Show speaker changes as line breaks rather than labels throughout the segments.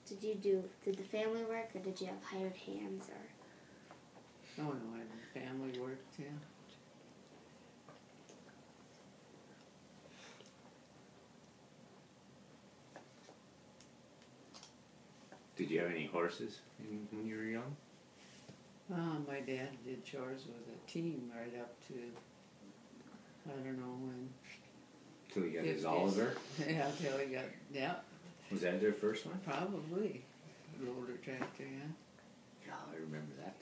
Did the family work, or did you have hired hands, or?
Oh no, I did family work, yeah.
Did you have any horses when you were young?
My dad did chores with a team right up to, I don't know when.
Till he got his
50s.
Oliver?
Yeah, till he got, yeah,
Was that their first one?
probably. Roller tractor, yeah.
Yeah, I remember that.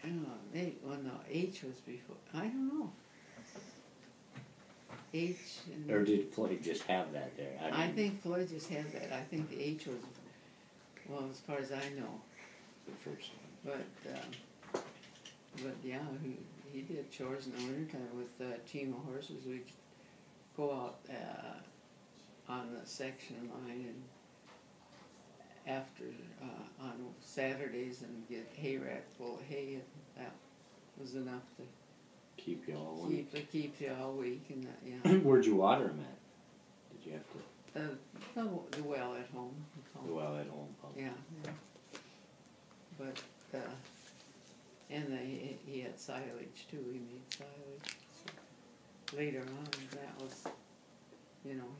I don't know, well no, H was before, I don't know. H and.
Or did Floyd just have that there?
I think Floyd just had that. I think the H was, well, as far as I know.
The first one.
But yeah, he did chores in the wintertime with a team of horses. We'd go out on the section line and after on Saturdays and get hay rack full of hay, and that was enough to
Keep you all week.
keep you all week, and that, yeah.
Where'd you water them at? Did you have to?
The well at home.
The well at home.
Yeah, yeah. But and he had silage too. He made silage. So later on, that was, you know,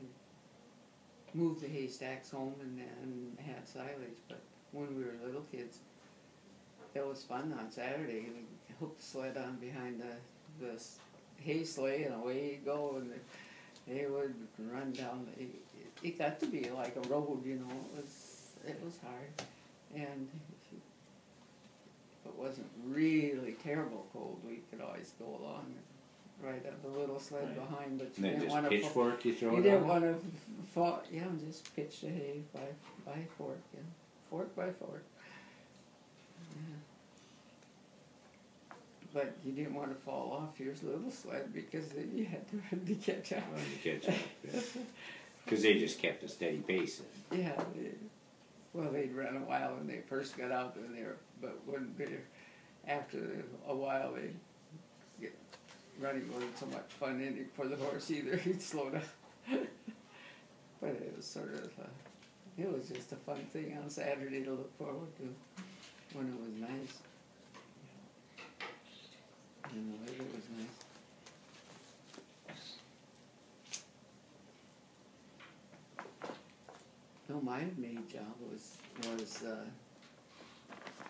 he moved the haystacks home and had silage. But when we were little kids, that was fun on Saturday. We hooked the sled on behind the hay sleigh, and away you go, and they would run down. It got to be like a road, you know. It was hard, and if it wasn't really terrible cold, we could always go along right up the little sled
Right.
behind. But
And
you
then
didn't
just
want to
pitchfork you throw
you
it
didn't
on?
want to fall. Yeah, just pitch the hay by fork, yeah, fork by fork. Yeah. But you didn't want to fall off your little sled because then you had to run to catch up.
Run to catch up, yeah. Because they just kept a steady pace.
Yeah. Well, they'd run a while when they first got out there, but when they, after a while, they get running wasn't so much fun for the horse either. He'd slow down. But it was sort of, it was just a fun thing on Saturday to look forward to when it was nice. And the weather was nice. No, my main job was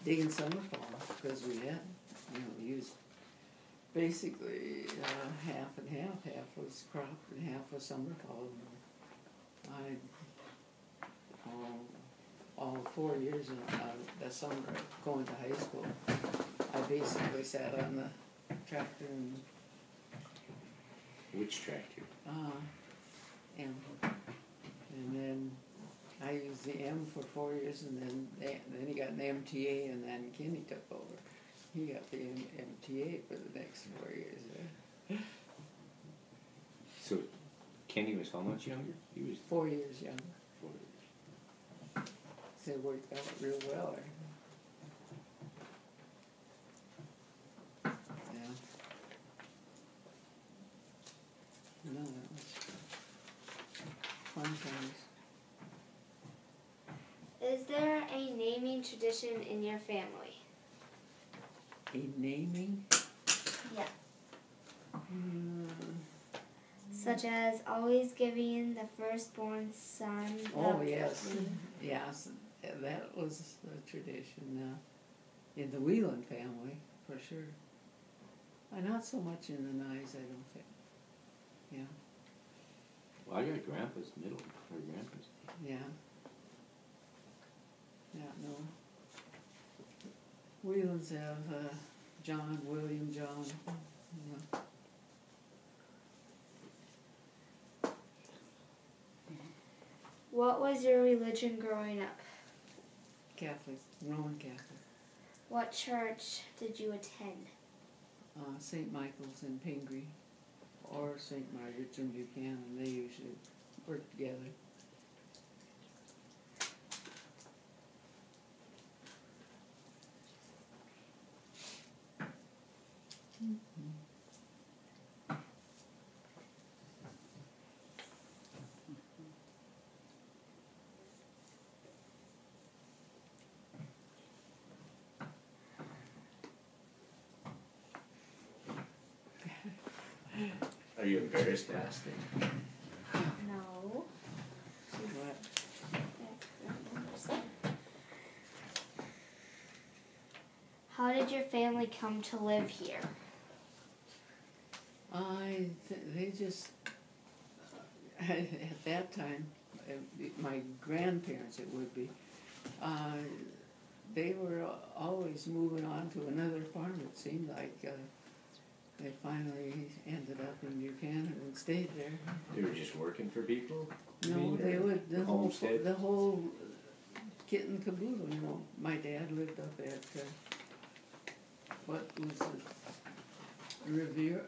digging summer fall, because we had, you know, used basically half and half. Half was crop and half was summer fall. I all 4 years of the summer going to high school, I basically sat on the tractor and
Which tractor?
M. And then I used the M for 4 years, and then he got an MTA, and then Kenny took over. He got the MTA for the next 4 years.
So Kenny was how much younger? He was
4 years younger.
4 years.
So it worked out real well. Yeah. No, that was fun times.
Is there a naming tradition in your family?
A naming?
Yeah.
Mm.
Such as always giving the firstborn son.
Oh,
the
yes.
first name.
Yes, that was a tradition in the Whelan family, for sure. Not so much in the Nyes, I don't think. Yeah.
Well, I got Grandpa's middle, or Grandpa's.
Yeah. Yeah, no. Whelans have John, William, John. Yeah.
What was your religion growing up?
Catholic, Roman Catholic.
What church did you attend?
St. Michael's in Pingree, or St. Margaret's in Buchanan. They usually work together.
Are you embarrassed to ask them?
No.
What?
How did your family come to live here?
They just, at that time, my grandparents it would be, they were always moving on to another farm, it seemed like. They finally ended up in Buchanan and stayed there.
They were just working for people? you
No,
mean,
they
or
would,
homestead?
the whole kit and caboodle, you know. My dad lived up at, what was it, Revere?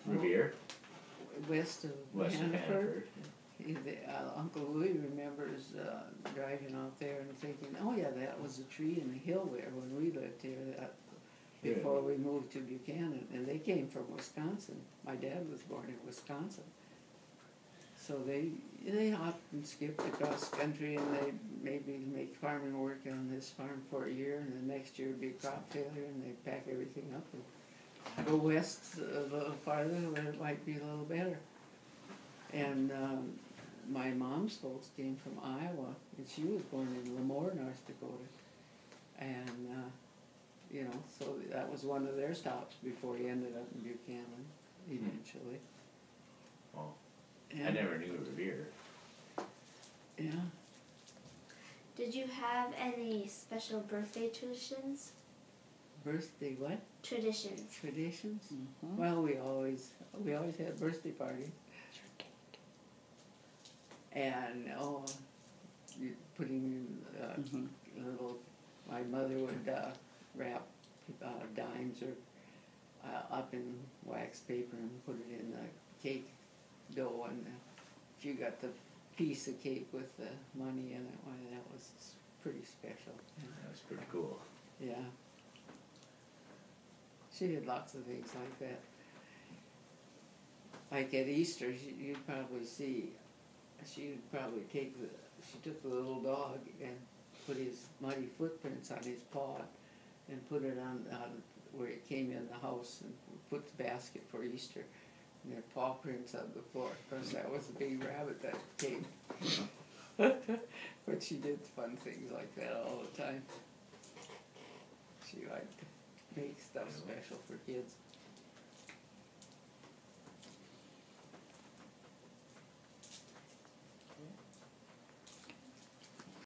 Revere?
West of
West of
Hannaford.
Hannaford.
Uncle Louis remembers driving out there and thinking, oh yeah, that was a tree in the hill there when we lived here, before we moved to Buchanan. And they came from Wisconsin. My dad was born in Wisconsin. So they hopped and skipped across country, and they maybe make farming work on this farm for a year, and the next year would be crop failure, and they pack everything up and go west a little farther where it might be a little better. And my mom's folks came from Iowa, and she was born in Lemoore, North Dakota. And, you know, so that was one of their stops before he ended up in Buchanan, eventually.
Oh,
Yeah.
I never knew Revere.
Yeah.
Did you have any special birthday traditions?
Birthday what?
Traditions.
Traditions?
Mm-hmm.
Well, we always had birthday parties. And, putting little, my mother would wrap dimes or up in wax paper and put it in the cake dough, and she got the piece of cake with the money in it. Why, that was pretty special.
That was pretty cool.
Yeah. She did lots of things like that. Like at Easter, you'd probably see, she took the little dog and put his muddy footprints on his paw and put it on where it came in the house, and put the basket for Easter, and their paw prints on the floor. Of course, that was the big rabbit that came. But she did fun things like that all the time. She liked to make stuff special for kids.